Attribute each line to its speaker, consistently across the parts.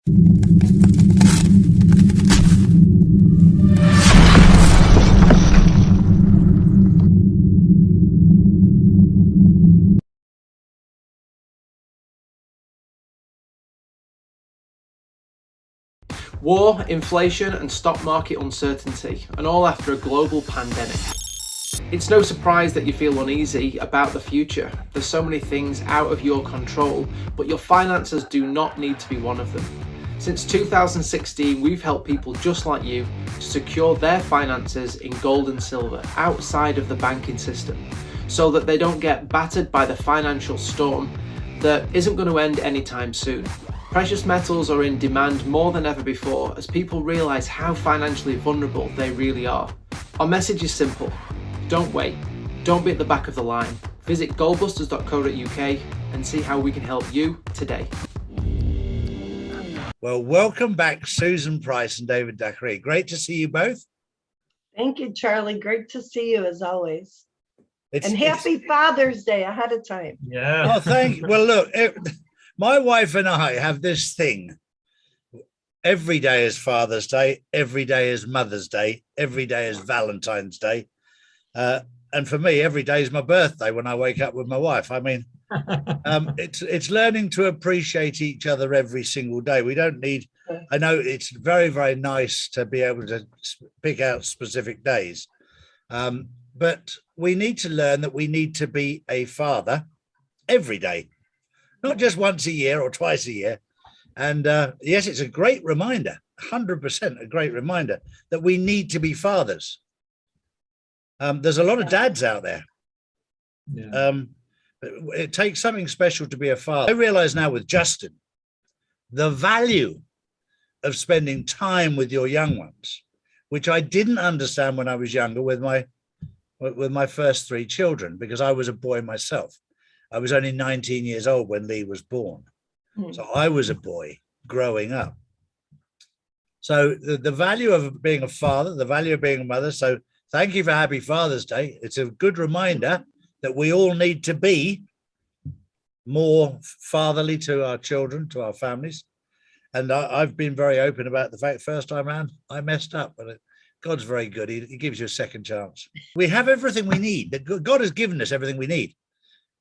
Speaker 1: War, inflation and stock market uncertainty, and all after a global pandemic. It's no surprise that you feel uneasy about the future. There's so many things out of your control, but your finances do not need to be one of them. Since 2016, we've helped people just like you to secure their finances in gold and silver outside of the banking system, so that they don't get battered by the financial storm that isn't going to end anytime soon. Precious metals are in demand more than ever before as people realise how financially vulnerable they really are. Our message is simple. Don't wait. Don't be at the back of the line. Visit goldbusters.co.uk and see how we can help you today.
Speaker 2: Well, welcome back, Susan Price and David Dacre. Great to see you both.
Speaker 3: Thank you, Charlie. Great to see you as always. And happy Father's Day ahead of time.
Speaker 4: Yeah.
Speaker 2: Oh, thank you. Well, look, my wife and I have this thing. Every day is Father's Day. Every day is Mother's Day. Every day is Valentine's Day. And for me, every day is my birthday when I wake up with my wife. I mean, it's learning to appreciate each other every single day. We don't need, I know it's very, very nice to be able to pick out specific days. But we need to learn that we need to be a father every day, not just once a year or twice a year. And yes, it's a great reminder, 100% a great reminder that we need to be fathers. There's a lot of dads out there.
Speaker 4: Yeah.
Speaker 2: It takes something special to be a father. I realize now with Justin, the value of spending time with your young ones, which I didn't understand when I was younger with my first three children, because I was a boy myself. I was only 19 years old when Lee was born. So I was a boy growing up. So the value of being a father, the value of being a mother. So thank you for Happy Father's Day. It's a good reminder that we all need to be more fatherly to our children, to our families. And I've been very open about the fact first time around, I messed up, but God's very good. He gives you a second chance. We have everything we need. God has given us everything we need.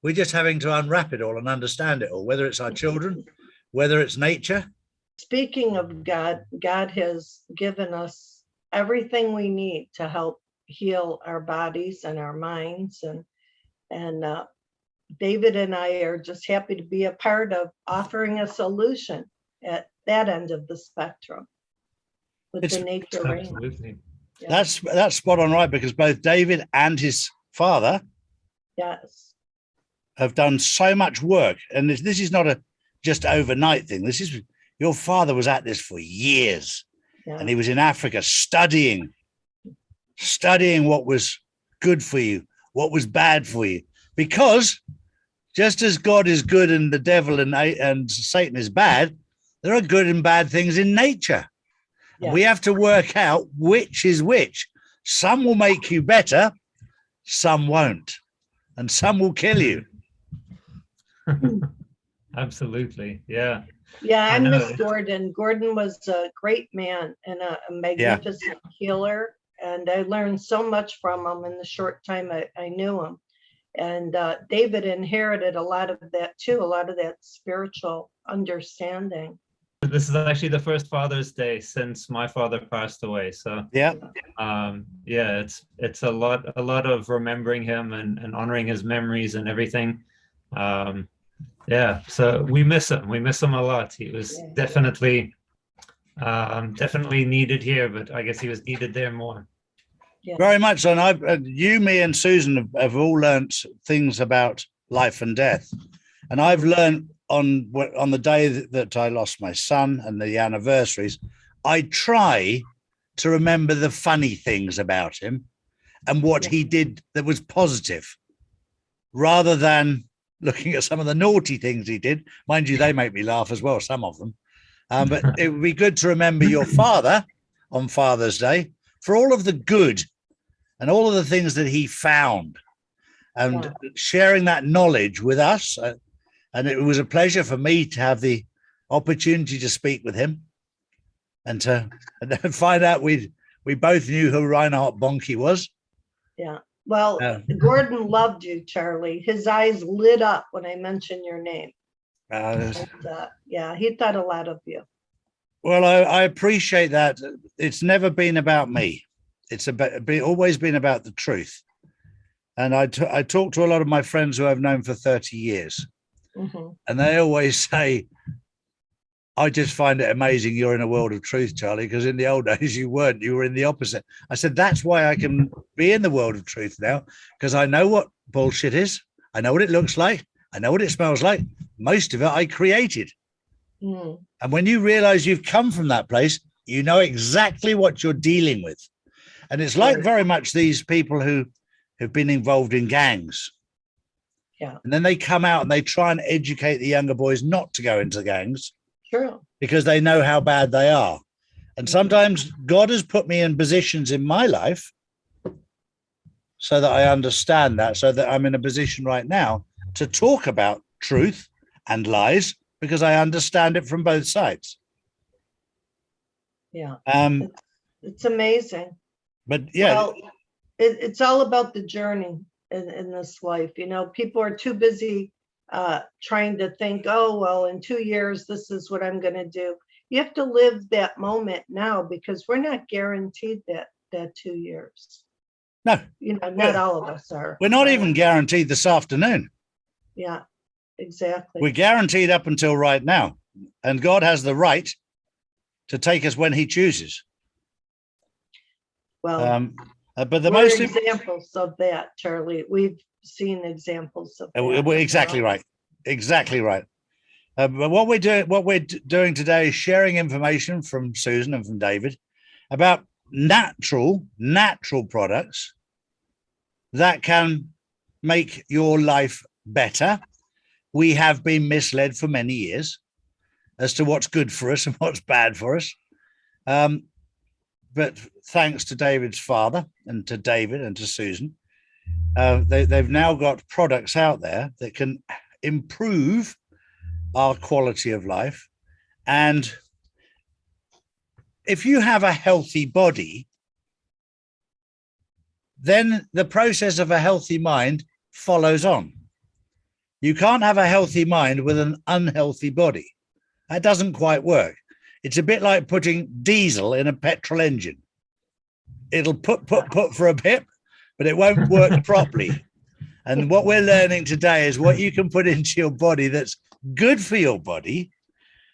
Speaker 2: We're just having to unwrap it all and understand it all, whether it's our children, whether it's nature.
Speaker 3: Speaking of God, God has given us everything we need to help heal our bodies and our minds. And David and I are just happy to be a part of offering a solution at that end of the spectrum with the nature ring.
Speaker 4: Absolutely.
Speaker 3: Yeah.
Speaker 2: That's spot on, right? Because both David and his father have done so much work, and this is not a just overnight thing. This is, your father was at this for years, and he was in Africa studying what was good for you, what was bad for you, because just as God is good and the devil and Satan is bad, there are good and bad things in nature. Yeah. We have to work out which is which. Some will make you better, some won't, and some will kill you.
Speaker 4: Absolutely. Yeah.
Speaker 3: Yeah, I miss Gordon. Gordon was a great man and a magnificent healer. And I learned so much from him in the short time I knew him. And David inherited a lot of that too, a lot of that spiritual understanding.
Speaker 4: This is actually the first Father's Day since my father passed away. So
Speaker 2: yeah,
Speaker 4: it's a lot of remembering him and honoring his memories and everything. So we miss him. We miss him a lot. He was definitely needed here, but I guess he was needed there more.
Speaker 2: Yeah. Very much so. And you, me, and Susan have all learnt things about life and death. And I've learned on the day that I lost my son and the anniversaries, I try to remember the funny things about him and what he did that was positive, rather than looking at some of the naughty things he did. Mind you, they make me laugh as well, some of them. But it would be good to remember your father on Father's Day for all of the good and all of the things that he found, and sharing that knowledge with us. And it was a pleasure for me to have the opportunity to speak with him and then find out we both knew who Reinhard Bonnke was.
Speaker 3: Yeah. Well,
Speaker 2: Yeah.
Speaker 3: Gordon loved you, Charlie. His eyes lit up when I mentioned your name. Yeah, he thought a lot of you.
Speaker 2: Well, I appreciate that. It's never been about me. It's always been about the truth. And I talk to a lot of my friends who I've known for 30 years.
Speaker 3: Mm-hmm.
Speaker 2: And they always say, I just find it amazing you're in a world of truth, Charlie, because in the old days you weren't. You were in the opposite. I said, that's why I can be in the world of truth now, because I know what bullshit is. I know what it looks like. I know what it smells like. Most of it I created.
Speaker 3: Mm.
Speaker 2: And when you realize you've come from that place, you know exactly what you're dealing with. And it's like very much these people who have been involved in gangs.
Speaker 3: Yeah.
Speaker 2: And then they come out and they try and educate the younger boys not to go into gangs.
Speaker 3: True.
Speaker 2: Because they know how bad they are. And sometimes God has put me in positions in my life so that I understand that, so that I'm in a position right now to talk about truth and lies because I understand it from both sides.
Speaker 3: Yeah. It's amazing.
Speaker 2: But yeah.
Speaker 3: Well, it's all about the journey in this life. You know, people are too busy trying to think, oh, well, in 2 years, this is what I'm going to do. You have to live that moment now because we're not guaranteed that 2 years.
Speaker 2: No.
Speaker 3: You know, not all of us are.
Speaker 2: We're not even guaranteed this afternoon.
Speaker 3: Yeah, exactly.
Speaker 2: We're guaranteed up until right now. And God has the right to take us when he chooses.
Speaker 3: Well,
Speaker 2: but the
Speaker 3: we're
Speaker 2: most
Speaker 3: examples of that, Charlie. We've seen examples of that.
Speaker 2: Exactly right. Exactly right. But what we're doing today is sharing information from Susan and from David about natural products that can make your life better. We have been misled for many years as to what's good for us and what's bad for us. But thanks to David's father and to David and to Susan, they've now got products out there that can improve our quality of life. And if you have a healthy body, then the process of a healthy mind follows on. You can't have a healthy mind with an unhealthy body. That doesn't quite work. It's a bit like putting diesel in a petrol engine. It'll put for a bit, but it won't work properly. And what we're learning today is what you can put into your body that's good for your body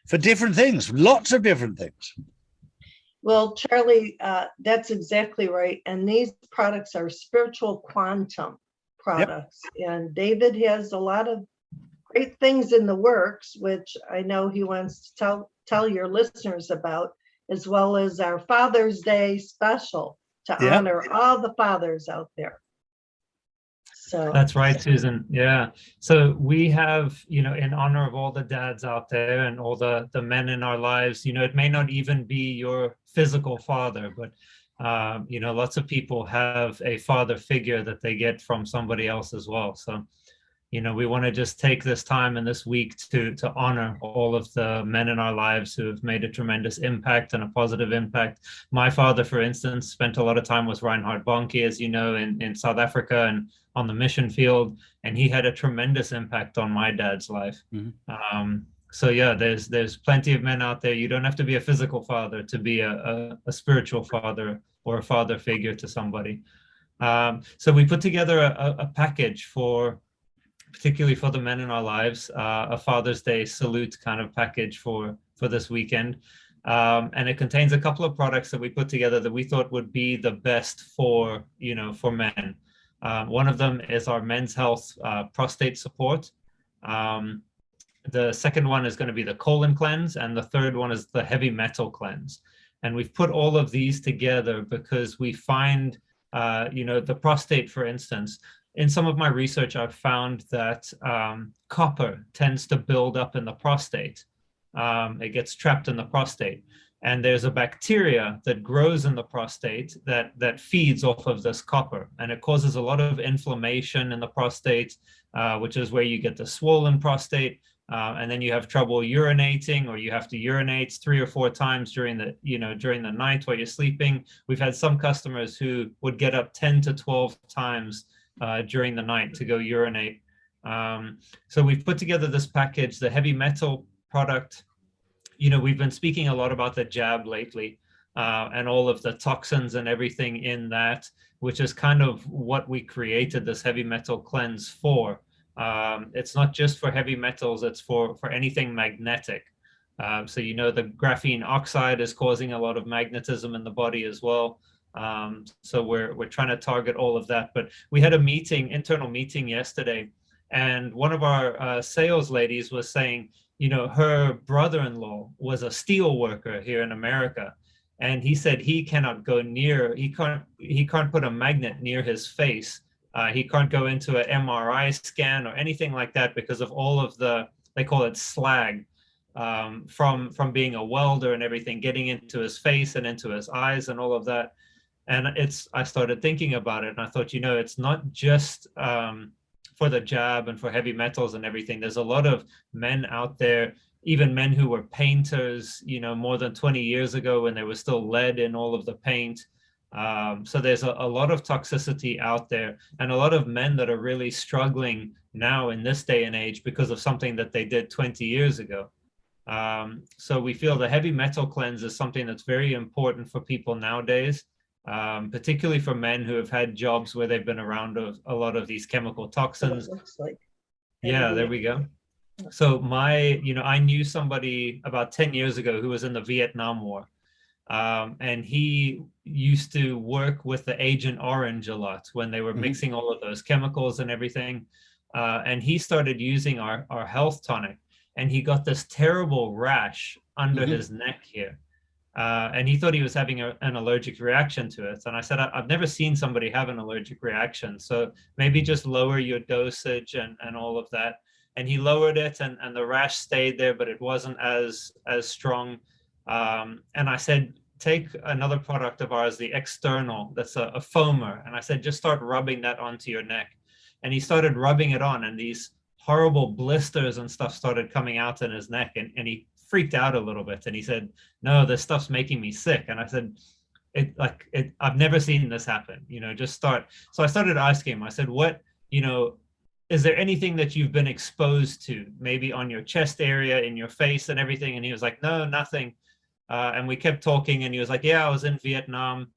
Speaker 2: for different things, lots of different things.
Speaker 3: Well, Charlie, that's exactly right. And these products are spiritual quantum products. Yep. And David has a lot of great things in the works, which I know he wants to tell your listeners about, as well as our Father's Day special to honor all the fathers out there. So
Speaker 4: that's right, Susan. Yeah. So we have, in honor of all the dads out there and all the men in our lives, it may not even be your physical father, but lots of people have a father figure that they get from somebody else as well. So we want to just take this time in this week to honor all of the men in our lives who have made a tremendous impact and a positive impact. My father, for instance, spent a lot of time with Reinhard Bonnke, as you know, in South Africa and on the mission field, and he had a tremendous impact on my dad's life. Mm-hmm. So yeah, there's plenty of men out there. You don't have to be a physical father to be a spiritual father or a father figure to somebody. So we put together a package particularly for the men in our lives, a Father's Day salute kind of package for this weekend. And it contains a couple of products that we put together that we thought would be the best for men. One of them is our Men's Health prostate support. The second one is going to be the colon cleanse, and the third one is the heavy metal cleanse. And we've put all of these together because we find, the prostate, for instance, in some of my research, I've found that copper tends to build up in the prostate. It gets trapped in the prostate. And there's a bacteria that grows in the prostate that feeds off of this copper. And it causes a lot of inflammation in the prostate, which is where you get the swollen prostate. and then you have trouble urinating, or you have to urinate 3 or 4 times during the night while you're sleeping. We've had some customers who would get up 10 to 12 times during the night to go urinate. So we've put together this package, the heavy metal product. We've been speaking a lot about the jab lately, and all of the toxins and everything in that, which is kind of what we created this heavy metal cleanse for. It's not just for heavy metals, it's for anything magnetic. So the graphene oxide is causing a lot of magnetism in the body as well. So we're trying to target all of that. But we had a internal meeting yesterday, and one of our sales ladies was saying, her brother-in-law was a steel worker here in America. And he said he can't put a magnet near his face. He can't go into an MRI scan or anything like that because of all of they call it slag, from being a welder and everything, getting into his face and into his eyes and all of that. And I started thinking about it, and I thought, it's not just for the jab and for heavy metals and everything. There's a lot of men out there, even men who were painters, more than 20 years ago, when there was still lead in all of the paint. So there's a lot of toxicity out there, and a lot of men that are really struggling now in this day and age because of something that they did 20 years ago. So we feel the heavy metal cleanse is something that's very important for people nowadays, particularly for men who have had jobs where they've been around a lot of these chemical toxins.
Speaker 3: Looks like.
Speaker 4: Yeah, there we go. So I knew somebody about 10 years ago who was in the Vietnam War. And he used to work with the Agent Orange a lot when they were mixing all of those chemicals and everything. And he started using our health tonic, and he got this terrible rash under his neck here. And he thought he was having an allergic reaction to it. And I said, I've never seen somebody have an allergic reaction. So maybe just lower your dosage and all of that. And he lowered it, and the rash stayed there, but it wasn't as strong. And I said, take another product of ours, the external, that's a foamer. And I said, just start rubbing that onto your neck. And he started rubbing it on, and these horrible blisters and stuff started coming out in his neck. And he freaked out a little bit. And he said, no, this stuff's making me sick. And I said, I've never seen this happen, just start. So I started asking him, I said, is there anything that you've been exposed to, maybe on your chest area, in your face and everything? And he was like, no, nothing. And we kept talking, and he was like, yeah, I was in Vietnam.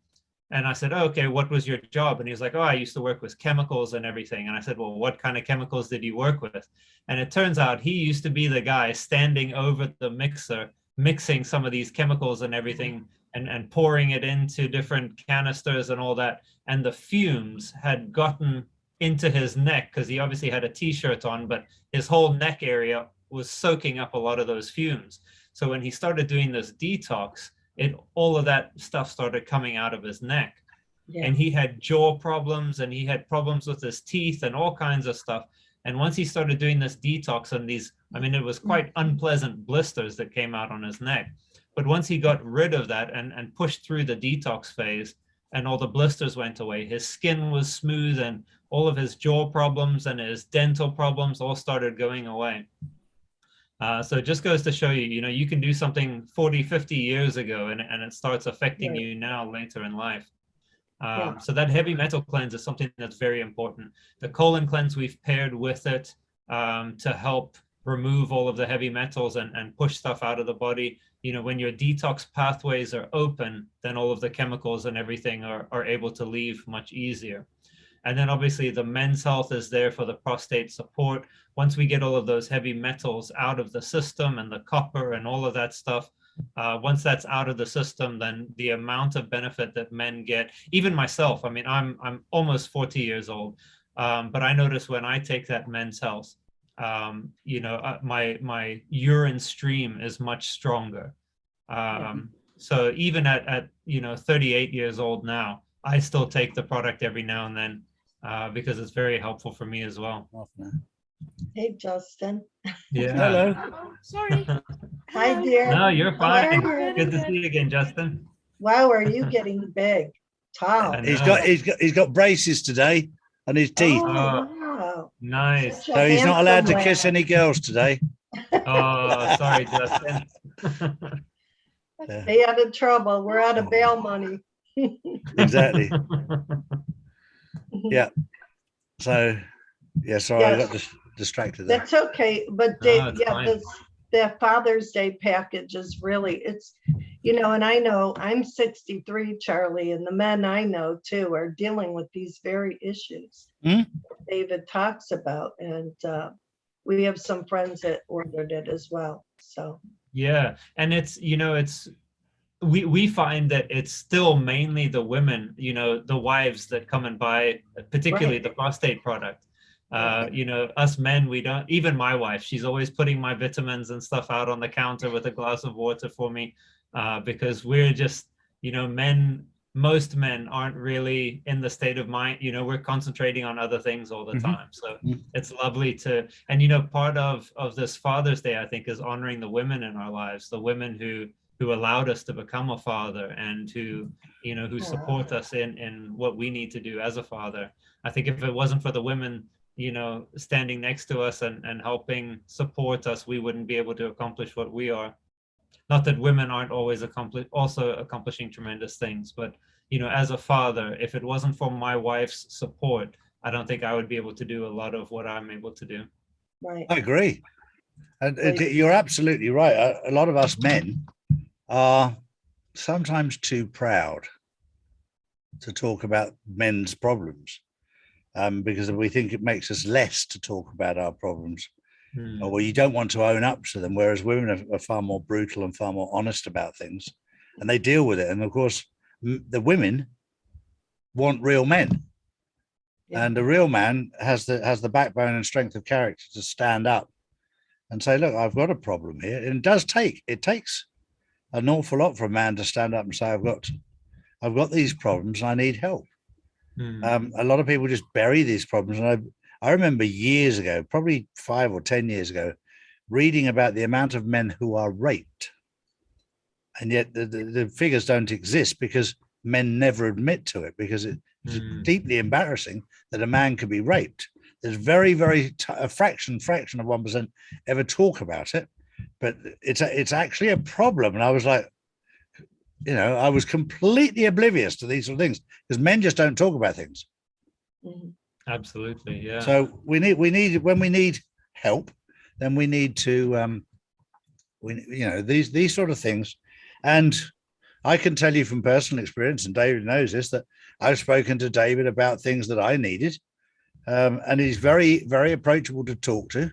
Speaker 4: And I said, oh, okay, what was your job? And he was like, oh, I used to work with chemicals and everything. And I said, well, what kind of chemicals did you work with? And it turns out he used to be the guy standing over the mixer, mixing some of these chemicals and everything, and pouring it into different canisters and all that. And the fumes had gotten into his neck, because he obviously had a t-shirt on, but his whole neck area was soaking up a lot of those fumes. So when he started doing this detox, all of that stuff started coming out of his neck. Yeah. And he had jaw problems, and he had problems with his teeth and all kinds of stuff. And once he started doing this detox and it was quite unpleasant blisters that came out on his neck. But once he got rid of that and pushed through the detox phase, and all the blisters went away, his skin was smooth, and all of his jaw problems and his dental problems all started going away. So it just goes to show you, you can do something 40, 50 years ago, and it starts affecting you now later in life. So that heavy metal cleanse is something that's very important. The colon cleanse, we've paired with it to help remove all of the heavy metals and push stuff out of the body. When your detox pathways are open, then all of the chemicals and everything are able to leave much easier. And then obviously the men's health is there for the prostate support. Once we get all of those heavy metals out of the system, and the copper and all of that stuff, once that's out of the system, then the amount of benefit that men get, even myself, I'm almost 40 years old, but I notice when I take that men's health, my urine stream is much stronger. So even at 38 years old now, I still take the product every now and then, because it's very helpful for me as well.
Speaker 3: Hey, Justin.
Speaker 4: Yeah.
Speaker 2: Hello.
Speaker 5: Sorry.
Speaker 3: Hi, dear.
Speaker 4: No, you're fine.
Speaker 3: Hi.
Speaker 4: Good to see you again, Justin.
Speaker 3: Wow, are you getting big? Tall.
Speaker 2: He's got braces today on his teeth.
Speaker 3: Oh, wow.
Speaker 4: Nice.
Speaker 2: So he's not allowed to kiss any girls today.
Speaker 4: Oh, sorry, Justin.
Speaker 2: Yeah,
Speaker 3: Stay out of trouble. We're out of bail money.
Speaker 2: exactly. Yeah. So, yeah, sorry, I
Speaker 3: Yes,
Speaker 2: got distracted there.
Speaker 3: that's okay. But
Speaker 4: No, it's
Speaker 3: yeah,
Speaker 4: fine.
Speaker 3: the Father's Day package is really, it's, you know, and I know I'm 63, Charlie, and the men I know too are dealing with these very issues
Speaker 2: Hmm?
Speaker 3: David talks about. And we have some friends that ordered it as well. So,
Speaker 4: Yeah, and it's, you know, it's we find that it's still mainly the women, you know, the wives that come and buy, particularly
Speaker 3: right.
Speaker 4: the prostate product.
Speaker 3: Right.
Speaker 4: You know, us men, we don't, even my wife, she's always putting my vitamins and stuff out on the counter with a glass of water for me, because we're just, you know, men, most men aren't really in the state of mind, you know, we're concentrating on other things all the
Speaker 2: Mhm.
Speaker 4: time. So
Speaker 2: Mhm.
Speaker 4: it's lovely to, and, you know, part of this Father's Day, I think, is honoring the women in our lives, the women who allowed us to become a father and who, you know, who support us in what we need to do as a father. I think if it wasn't for the women, you know, standing next to us and helping support us, we wouldn't be able to accomplish what we are. Not that women aren't always also accomplishing tremendous things, but, you know, as a father, if it wasn't for my wife's support, I don't think I would be able to do a lot of what I'm able to do.
Speaker 3: Right.
Speaker 2: I agree. And
Speaker 3: Right.
Speaker 2: you're absolutely right. A lot of us men are sometimes too proud to talk about men's problems, because we think it makes us less to talk about our problems. Or you don't want to own up to them, whereas women are far more brutal and far more honest about things, and they deal with it. And of course, the women want real men,
Speaker 3: Yeah.
Speaker 2: and a real man has the backbone and strength of character to stand up and say, "Look, I've got a problem here." And it takes an awful lot for a man to stand up and say, I've got these problems and I need help. A lot of people just bury these problems. And I remember years ago, probably 5 or 10 years ago, reading about the amount of men who are raped. And yet the figures don't exist because men never admit to it, because it's deeply embarrassing that a man could be raped. There's a fraction of 1% ever talk about it, but it's actually a problem. And I was like, you know, I was completely oblivious to these sort of things because men just don't talk about things.
Speaker 3: Mhm.
Speaker 4: Absolutely, yeah.
Speaker 2: So we need when we need help, then we need to you know, these sort of things. And I can tell you from personal experience, and David knows this, that I've spoken to David about things that I needed, and he's very approachable to talk to.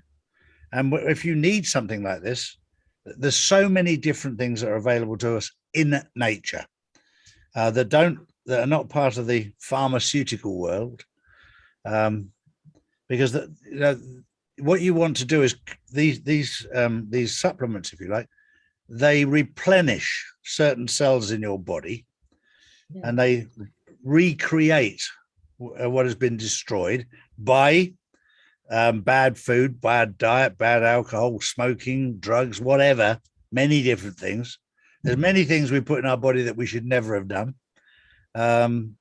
Speaker 2: And if you need something like this, there's so many different things that are available to us in nature, that are not part of the pharmaceutical world, because you know, what you want to do is these supplements, if you like, they replenish certain cells in your body,
Speaker 3: Yeah.
Speaker 2: and they recreate what has been destroyed by bad food, bad diet, bad alcohol, smoking, drugs, whatever, many different things. There's many things we put in our body that we should never have done, and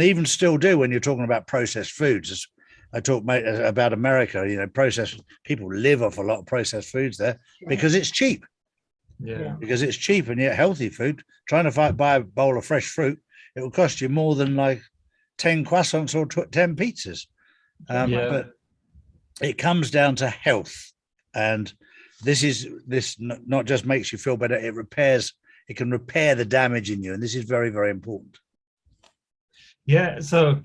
Speaker 2: even still do when you're talking about processed foods. I talk about America, you know, processed, people live off a lot of processed foods there because it's cheap.
Speaker 4: Yeah.
Speaker 2: Because it's cheap, and yet healthy food, trying to buy a bowl of fresh fruit, it will cost you more than like 10 croissants or 10 pizzas.
Speaker 4: Yeah.
Speaker 2: But it comes down to health. And this not just makes you feel better, it can repair the damage in you. And this is very important.
Speaker 4: Yeah. So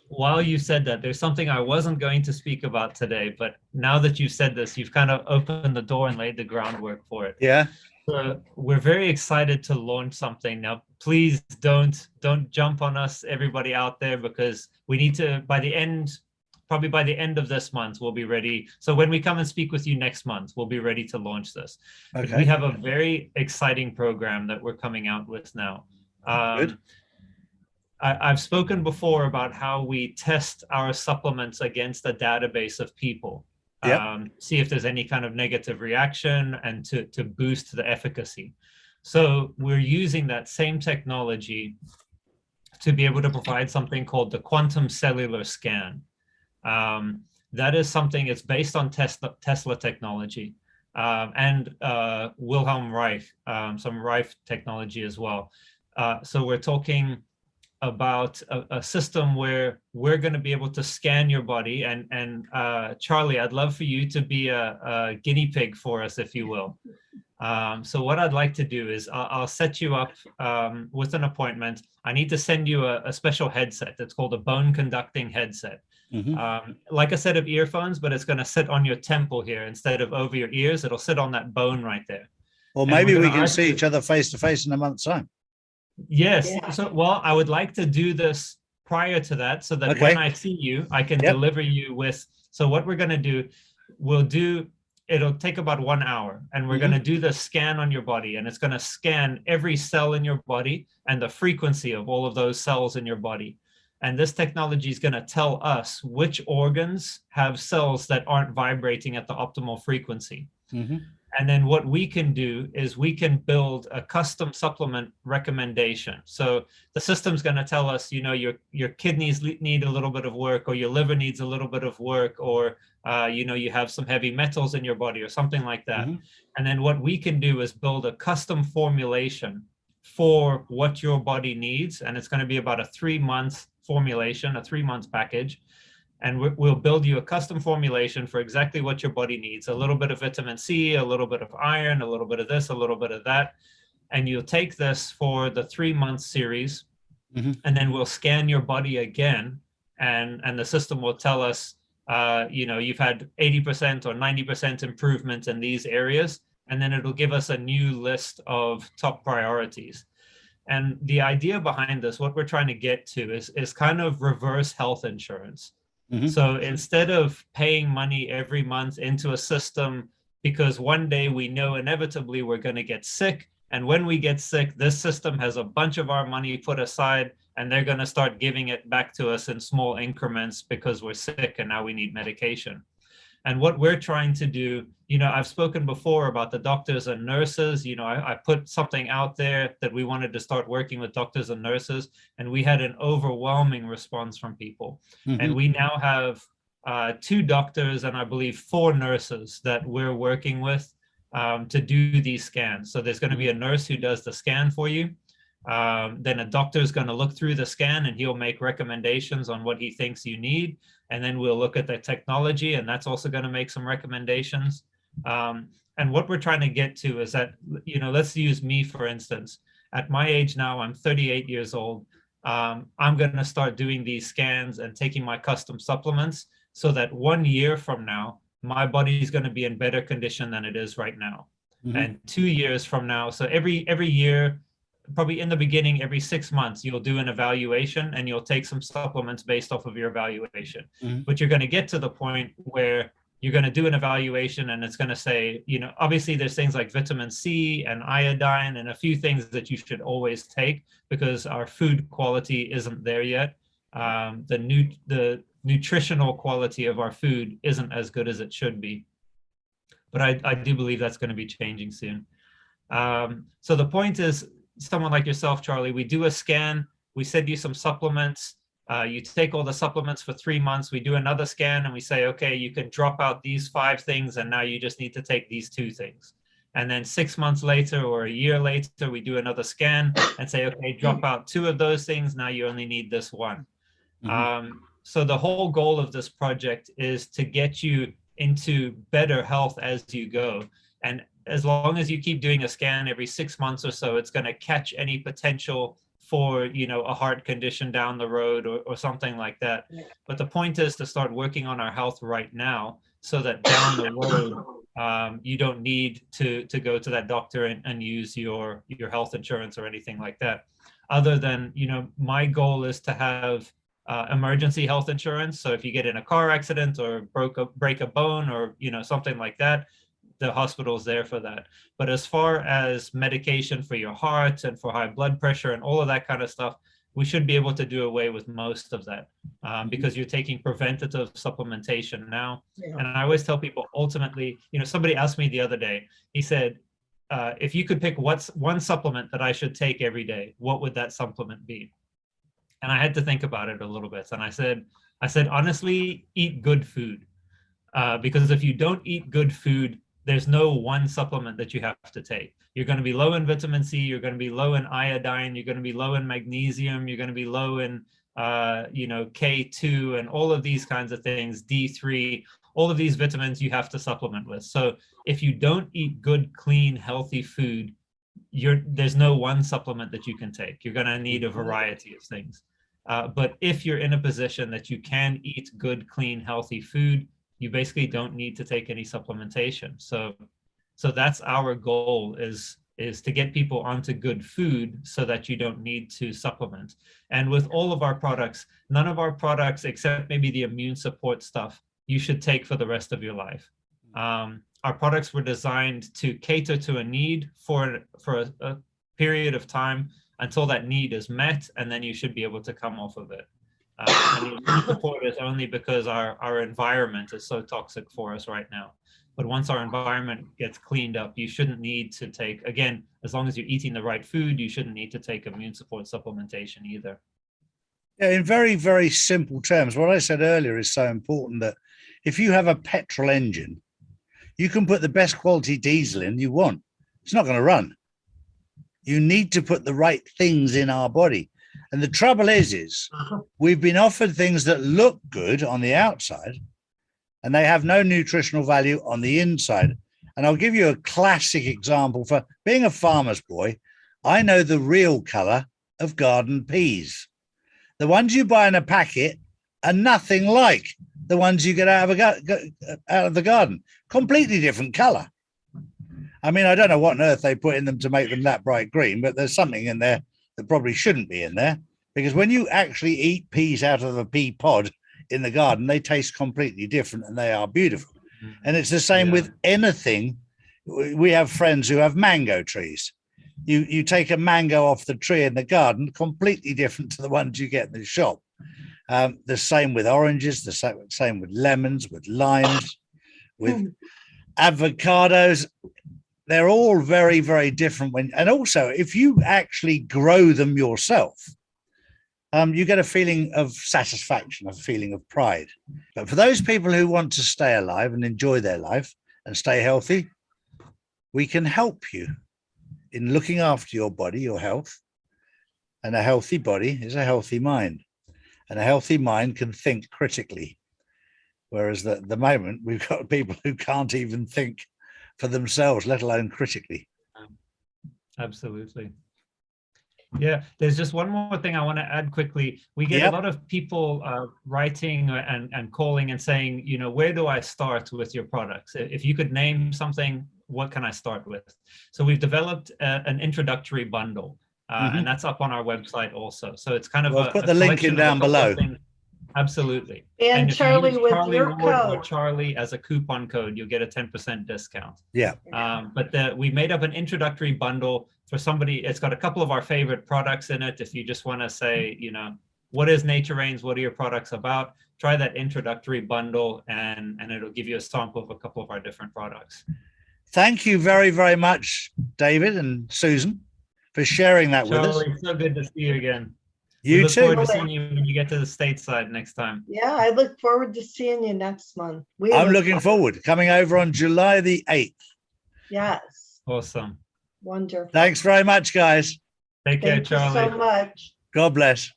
Speaker 4: while you said that, there's something I wasn't going to speak about today, but now that you said this, you've kind of opened the door and laid the groundwork for it.
Speaker 2: Yeah.
Speaker 4: So we're very excited to launch something. Now, please don't jump on us, everybody out there, because we need to, probably by the end of this month, we'll be ready. So when we come and speak with you next month, we'll be ready to launch this.
Speaker 2: Okay.
Speaker 4: But we have a very exciting program that we're coming out with now.
Speaker 2: Good.
Speaker 4: I've spoken before about how we test our supplements against a database of people.
Speaker 2: Yep.
Speaker 4: See if there's any kind of negative reaction and to boost the efficacy. So we're using that same technology to be able to provide something called the quantum cellular scan. That is something, it's based on Tesla technology. and Wilhelm Reich, some Reich technology as well. So we're talking about a system where we're going to be able to scan your body. And Charlie, I'd love for you to be a guinea pig for us, if you will. So what I'd like to do is I'll set you up with an appointment. I need to send you a special headset. It's called a bone conducting headset. Like a set of earphones, but it's going to sit on your temple here instead of over your ears. It'll sit on that bone right there.
Speaker 2: Or maybe we can see each other face to face in a month's time.
Speaker 4: Yes.
Speaker 3: Yeah.
Speaker 4: So, well, I would like to do this prior to that so that when I see you, I can deliver you with. So what we're going to do, it'll take about 1 hour, and we're going to do the scan on your body, and it's going to scan every cell in your body and the frequency of all of those cells in your body. And this technology is going to tell us which organs have cells that aren't vibrating at the optimal frequency. And then what we can do is we can build a custom supplement recommendation. So the system's going to tell us, your kidneys need a little bit of work, or your liver needs a little bit of work, or, you have some heavy metals in your body or something like that. And then what we can do is build a custom formulation for what your body needs. And it's going to be about a 3-month formulation, a 3-month package. And we'll build you a custom formulation for exactly what your body needs. A little bit of vitamin C, a little bit of iron, a little bit of this, a little bit of that. And you'll take this for the 3-month series. And then we'll scan your body again. And the system will tell us, you've had 80% or 90% improvement in these areas. And then it'll give us a new list of top priorities. And the idea behind this, what we're trying to get to is kind of reverse health insurance. So instead of paying money every month into a system, because one day we know inevitably we're going to get sick, and when we get sick, this system has a bunch of our money put aside, and they're going to start giving it back to us in small increments because we're sick and now we need medication. And what we're trying to do, I've spoken before about the doctors and nurses. I put something out there that we wanted to start working with doctors and nurses, and we had an overwhelming response from people. And we now have 2 doctors and I believe 4 nurses that we're working with to do these scans. So there's going to be a nurse who does the scan for you. Then a doctor is going to look through the scan and he'll make recommendations on what he thinks you need. And then we'll look at the technology, and that's also going to make some recommendations. And what we're trying to get to is that, let's use me, for instance. At my age now, I'm 38 years old. I'm going to start doing these scans and taking my custom supplements so that 1 year from now, my body is going to be in better condition than it is right now. And 2 years from now, so every year, probably in the beginning, every 6 months, you'll do an evaluation and you'll take some supplements based off of your evaluation. But you're going to get to the point where you're going to do an evaluation and it's going to say, obviously there's things like vitamin C and iodine and a few things that you should always take because our food quality isn't there yet. The nutritional quality of our food isn't as good as it should be. But I do believe that's going to be changing soon. So the point is, someone like yourself, Charlie, we do a scan, we send you some supplements, you take all the supplements for 3 months, we do another scan and we say, okay, you can drop out these 5 things and now you just need to take these 2 things. And then 6 months later or a year later, we do another scan and say, okay, drop out 2 of those things, now you only need this 1. So the whole goal of this project is to get you into better health as you go. And as long as you keep doing a scan every 6 months or so, it's going to catch any potential for, a heart condition down the road or something like that. But the point is to start working on our health right now so that down the road, you don't need to go to that doctor and use your health insurance or anything like that. Other than, my goal is to have emergency health insurance. So if you get in a car accident or break a bone or, something like that, the hospital's there for that. But as far as medication for your heart and for high blood pressure and all of that kind of stuff, we should be able to do away with most of that because you're taking preventative supplementation now. And I always tell people, ultimately, somebody asked me the other day, he said, if you could pick what's one supplement that I should take every day, what would that supplement be? And I had to think about it a little bit. And I said, honestly, eat good food. Because if you don't eat good food, there's no one supplement that you have to take. You're going to be low in vitamin C, you're going to be low in iodine, you're going to be low in magnesium, you're going to be low in K2 and all of these kinds of things, D3, all of these vitamins you have to supplement with. So if you don't eat good, clean, healthy food, there's no one supplement that you can take. You're going to need a variety of things. But if you're in a position that you can eat good, clean, healthy food, you basically don't need to take any supplementation. So that's our goal, is to get people onto good food so that you don't need to supplement. And with all of our products, none of our products, except maybe the immune support stuff, you should take for the rest of your life. Our products were designed to cater to a need for a period of time until that need is met, and then you should be able to come off of it. And the immune support is only because our environment is so toxic for us right now. But once our environment gets cleaned up, you shouldn't need to take, again, as long as you're eating the right food, you shouldn't need to take immune support supplementation either.
Speaker 2: Yeah, in very, very simple terms, what I said earlier is so important, that if you have a petrol engine, you can put the best quality diesel in you want. It's not going to run. You need to put the right things in our body. And the trouble is we've been offered things that look good on the outside, and they have no nutritional value on the inside. And I'll give you a classic example. For being a farmer's boy, I know the real color of garden peas. The ones you buy in a packet are nothing like the ones you get out of the garden. Completely different color. I mean, I don't know what on earth they put in them to make them that bright green, but there's something in there that probably shouldn't be in there, because when you actually eat peas out of a pea pod in the garden, they taste completely different and they are beautiful. And it's the same with anything. We have friends who have mango trees. You take a mango off the tree in the garden, completely different to the ones you get in the shop. The same with oranges, the same with lemons, with limes, with avocados. They're all very, very different. And also, if you actually grow them yourself, you get a feeling of satisfaction, a feeling of pride. But for those people who want to stay alive and enjoy their life and stay healthy, we can help you in looking after your body, your health. And a healthy body is a healthy mind. And a healthy mind can think critically. Whereas at the moment, we've got people who can't even think for themselves, let alone critically.
Speaker 4: Absolutely. Yeah, there's just one more thing I want to add quickly. We get a lot of people writing and calling and saying, you know, where do I start with your products? If you could name something, what can I start with? So we've developed an introductory bundle, and that's up on our website also. So it's kind of
Speaker 2: I'll put the link in down below.
Speaker 4: Absolutely.
Speaker 3: And Charlie,
Speaker 4: if you use
Speaker 3: with
Speaker 4: Charlie
Speaker 3: your
Speaker 4: Ward or
Speaker 3: code,
Speaker 4: Charlie as a coupon code, you'll get a 10% discount.
Speaker 2: Yeah.
Speaker 4: But we made up an introductory bundle for somebody. It's got a couple of our favorite products in it. If you just want to say, you know, what is Nature Rains? What are your products about? Try that introductory bundle, and it'll give you a sample of a couple of our different products.
Speaker 2: Thank you very, very much, David and Susan, for sharing that with us.
Speaker 4: Charlie, so good to see you again.
Speaker 2: You
Speaker 4: look
Speaker 2: too.
Speaker 4: forward to seeing you when you get to the stateside next time.
Speaker 3: yeah, I look forward to seeing you next month.
Speaker 2: I'm looking forward. Coming over on July the 8th.
Speaker 3: Yes.
Speaker 4: Awesome.
Speaker 3: Wonderful.
Speaker 2: Thanks very much, guys.
Speaker 4: Take care,
Speaker 3: Thank you
Speaker 4: Charlie.
Speaker 3: so much.
Speaker 2: God bless.